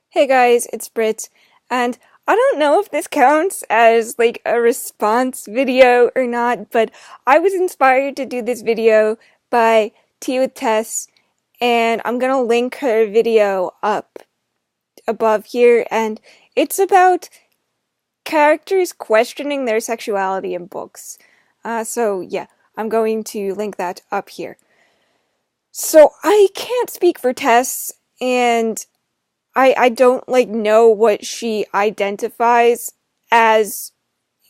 Hey guys, it's Brit, and I don't know if this counts as like a response video or not, but I was inspired to do this video by Tea with Tess, and I'm gonna link her video up above here, and it's about characters questioning their sexuality in books. So yeah, I'm going to link that up here. So I can't speak for Tess, and I don't know what she identifies as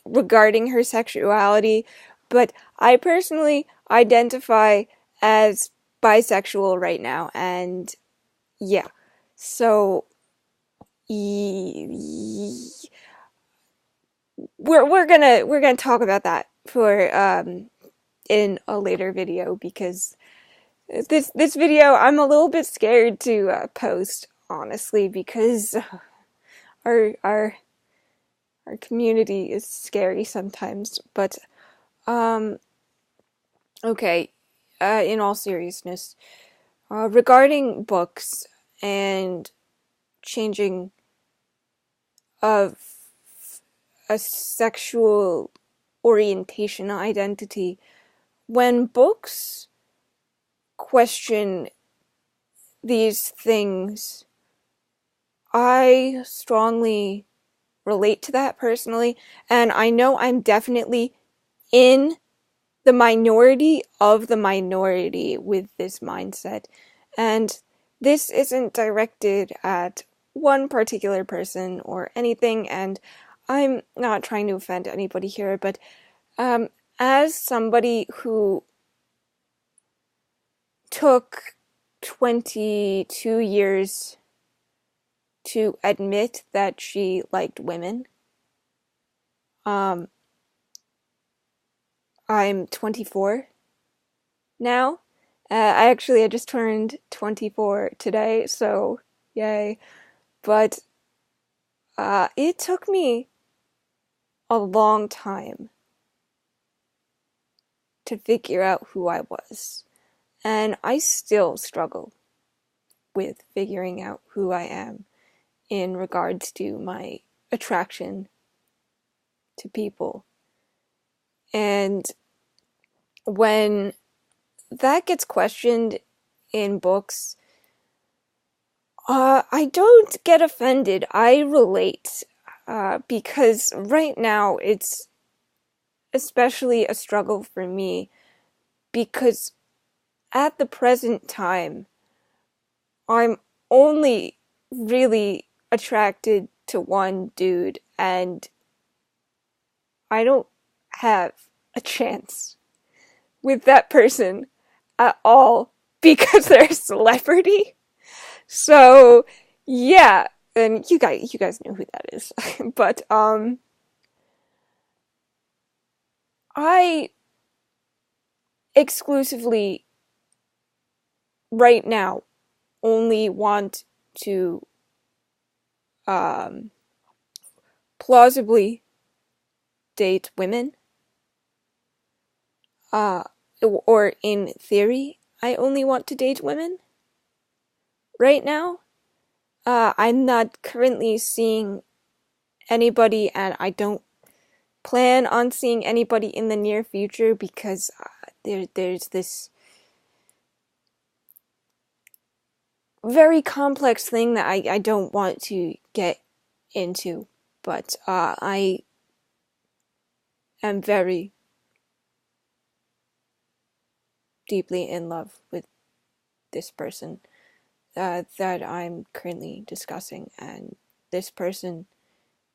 regarding her sexuality, but I personally identify as bisexual right now, and yeah. So we're gonna talk about that for in a later video because this video I'm a little bit scared to post, honestly, because our our our community is scary sometimes. But um okay, in all seriousness, regarding books and changing of a sexual orientation identity, when books question these things, I strongly relate to that personally, and I know I'm definitely in the minority of the minority with this mindset. And this isn't directed at one particular person or anything, and I'm not trying to offend anybody here, but um, as somebody who took 22 years to admit that she liked women, um, I'm 24 now. I just turned 24 today, so yay. But it took me a long time to figure out who I was. And I still struggle with figuring out who I am in regards to my attraction to people. And when that gets questioned in books, I don't get offended. I relate. Because right now it's especially a struggle for me because at the present time, I'm only really attracted to one dude, and I don't have a chance with that person at all because they're a celebrity. So, yeah, and you guys know who that is. But I exclusively right now only want to um plausibly date women. Uh or in theory, I only want to date women right now. I'm not currently seeing anybody, and I don't plan on seeing anybody in the near future because there's this very complex thing that I don't want to get into. But I am very deeply in love with this person that I'm currently discussing, and this person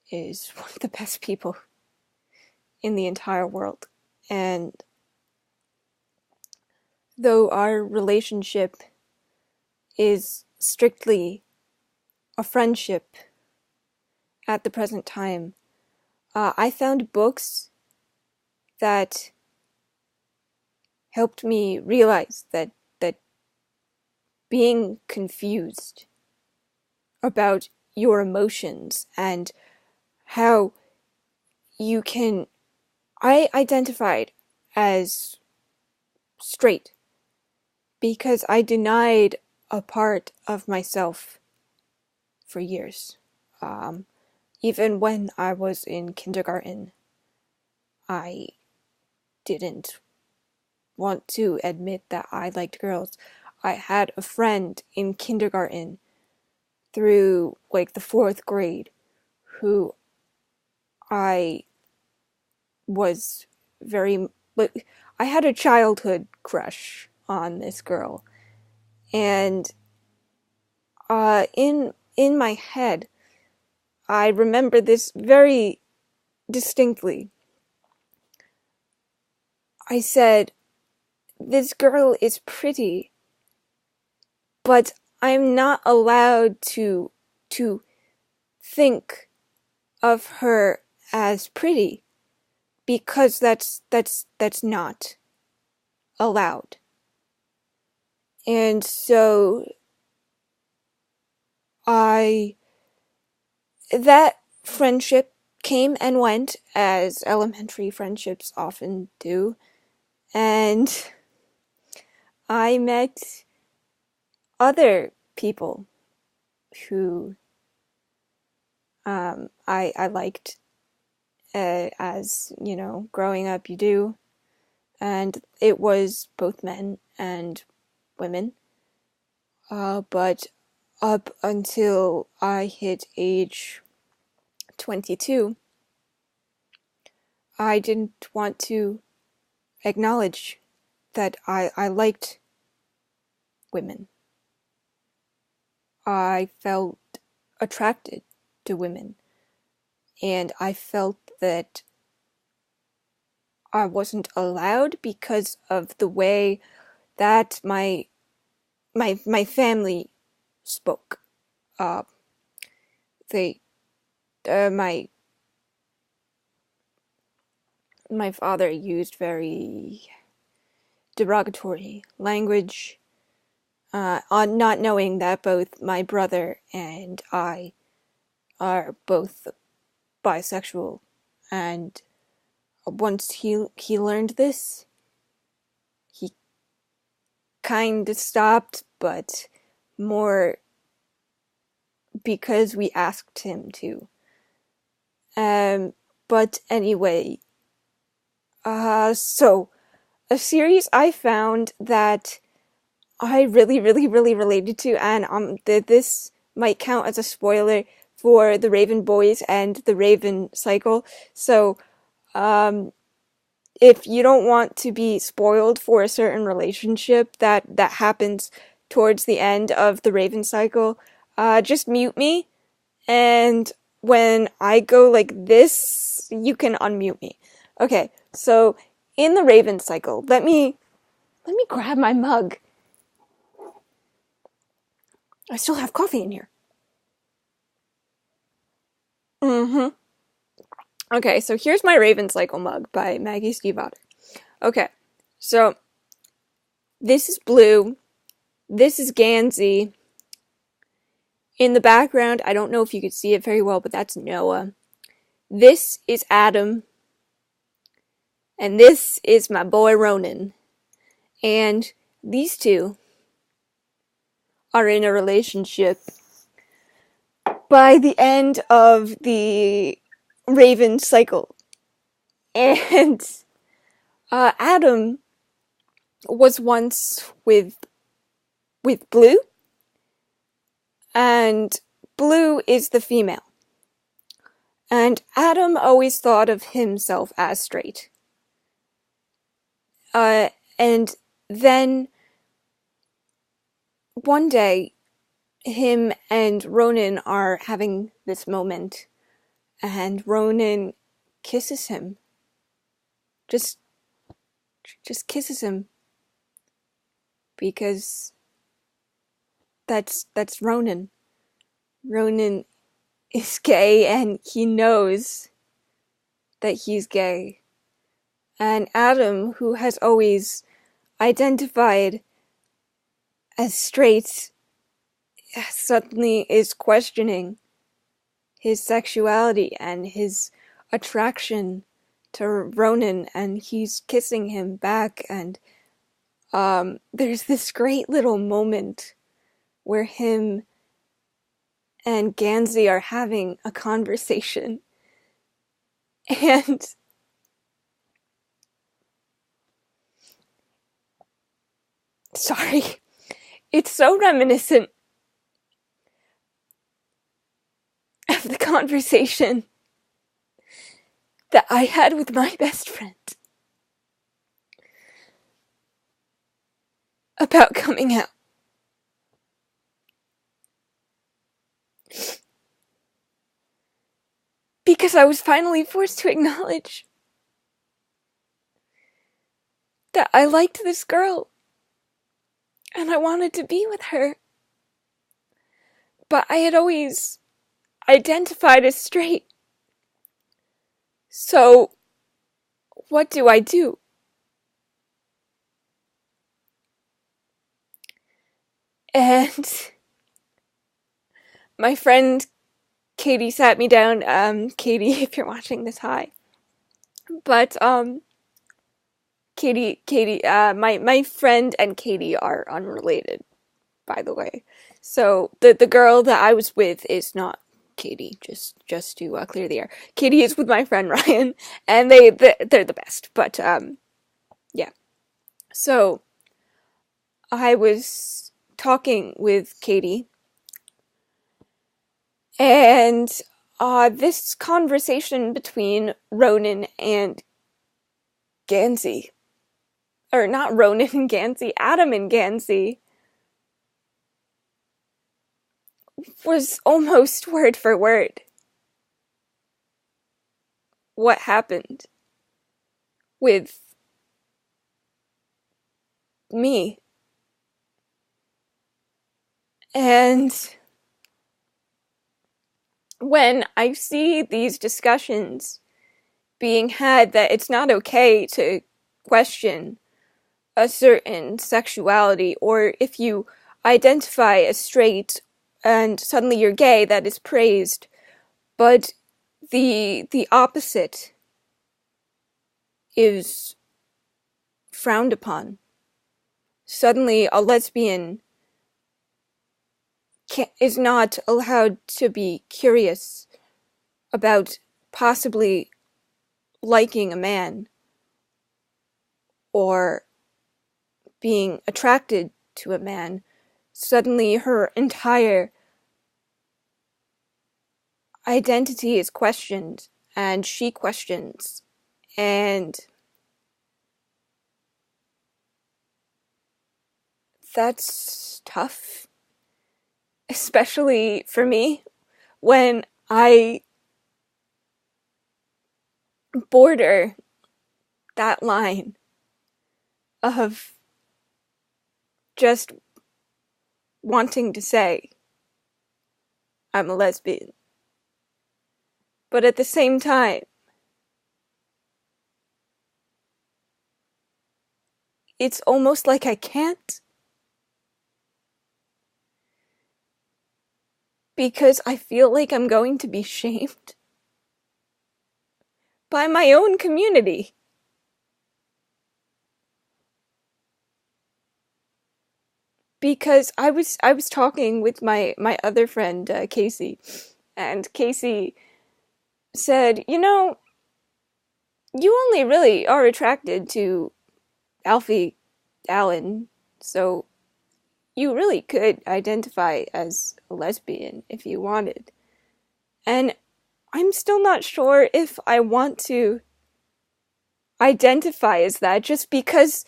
is one of the best people in the entire world. And though our relationship is strictly a friendship at the present time, I found books that helped me realize that being confused about your emotions and how you can. I identified as straight because I denied a part of myself for years. Even when I was in kindergarten, I didn't want to admit that I liked girls. I had a friend in kindergarten through like the 4th grade who I was very, like, I had a childhood crush on this girl, and in my head, I remember this very distinctly. I said, "This girl is pretty, but I'm not allowed to think of her as pretty because that's not allowed." And so that friendship came and went as elementary friendships often do, and I met other people who I liked, as you know, growing up you do, and it was both men and women. But up until I hit age 22, I didn't want to acknowledge that I liked women. I felt attracted to women, and I felt that I wasn't allowed because of the way that my family spoke. Uh, they my father used very derogatory language, on not knowing that both my brother and I are both bisexual, and once he learned this, he kind of stopped, but more because we asked him to. But anyway, so a series I found that I really, really, really related to, and this might count as a spoiler for the Raven Boys and the Raven Cycle. So, if you don't want to be spoiled for a certain relationship that happens towards the end of the Raven Cycle, just mute me, and when I go like this, you can unmute me. Okay, so in the Raven Cycle, let me grab my mug. I still have coffee in here. Okay, so here's my Raven Cycle mug by Maggie Stiefvater. Okay, so this is Blue. This is Gansey. In the background, I don't know if you could see it very well, but that's Noah. This is Adam. And this is my boy Ronan. And these two are in a relationship. By the end of the Raven Cycle. And Adam was once with Blue, and Blue is the female. And Adam always thought of himself as straight. And then one day, him and Ronan are having this moment, and Ronan kisses him. Just kisses him. Because that's Ronan. Ronan is gay, and he knows that he's gay. And Adam, who has always identified as straight, suddenly is questioning his sexuality and his attraction to Ronan, and he's kissing him back, and there's this great little moment where him and Gansey are having a conversation. And sorry, it's so reminiscent of the conversation that I had with my best friend about coming out. Because I was finally forced to acknowledge that I liked this girl and I wanted to be with her. But I had always identified as straight. So, what do I do? And my friend Katie sat me down. Katie, if you're watching this, hi. But Katie, my friend and Katie are unrelated, by the way. So the girl that I was with is not Katie. Just to clear the air, Katie is with my friend Ryan, and they're the best. But yeah. So I was talking with Katie, and this conversation between Ronan and Gansey, or not Ronan and Gansey, Adam and Gansey, was almost word for word what happened with me. And when I see these discussions being had that it's not okay to question a certain sexuality, or if you identify as straight and suddenly you're gay, that is praised, but the opposite is frowned upon. Suddenly a lesbian is not allowed to be curious about possibly liking a man or being attracted to a man. Suddenly her entire identity is questioned, and she questions, and that's tough, especially for me when I border that line of just wanting to say I'm a lesbian, but at the same time it's almost like I can't, because I feel like I'm going to be shamed by my own community. Because I was talking with my other friend Casey, and Casey said, you only really are attracted to Alfie Allen, so you really could identify as a lesbian if you wanted. And I'm still not sure if I want to identify as that, just because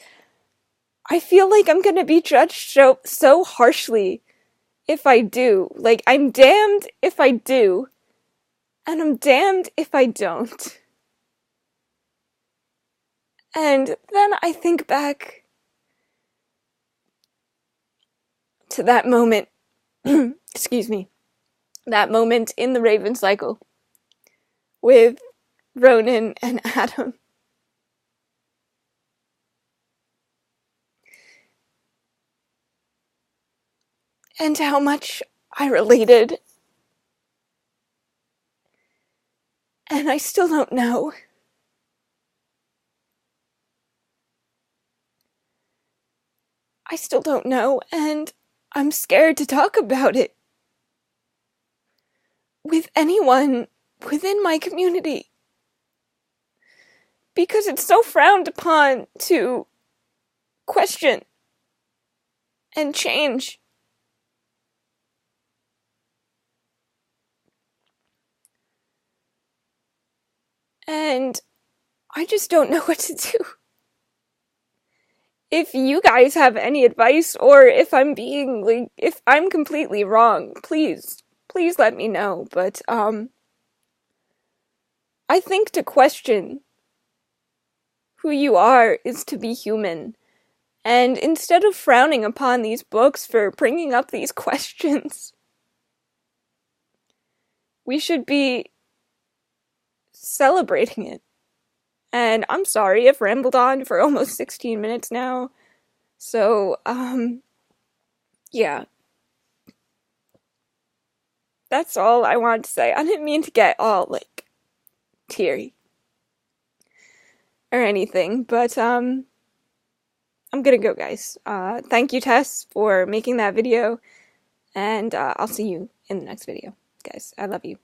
I feel like I'm gonna be judged so harshly if I do. Like, I'm damned if I do, and I'm damned if I don't. And then I think back to that moment, excuse me, that moment in the Raven cycle with Ronan and Adam. And how much I related. And I still don't know. I still don't know, and I'm scared to talk about it. with anyone within my community. Because it's so frowned upon to question and change. And I just don't know what to do. If you guys have any advice, or if if I'm completely wrong, please let me know. But, I think to question who you are is to be human. And instead of frowning upon these books for bringing up these questions, we should be celebrating it. And I'm sorry I've rambled on for almost 16 minutes now. So, yeah. That's all I wanted to say. I didn't mean to get all, teary or anything, but, I'm gonna go, guys. Thank you, Tess, for making that video, and, I'll see you in the next video. Guys, I love you.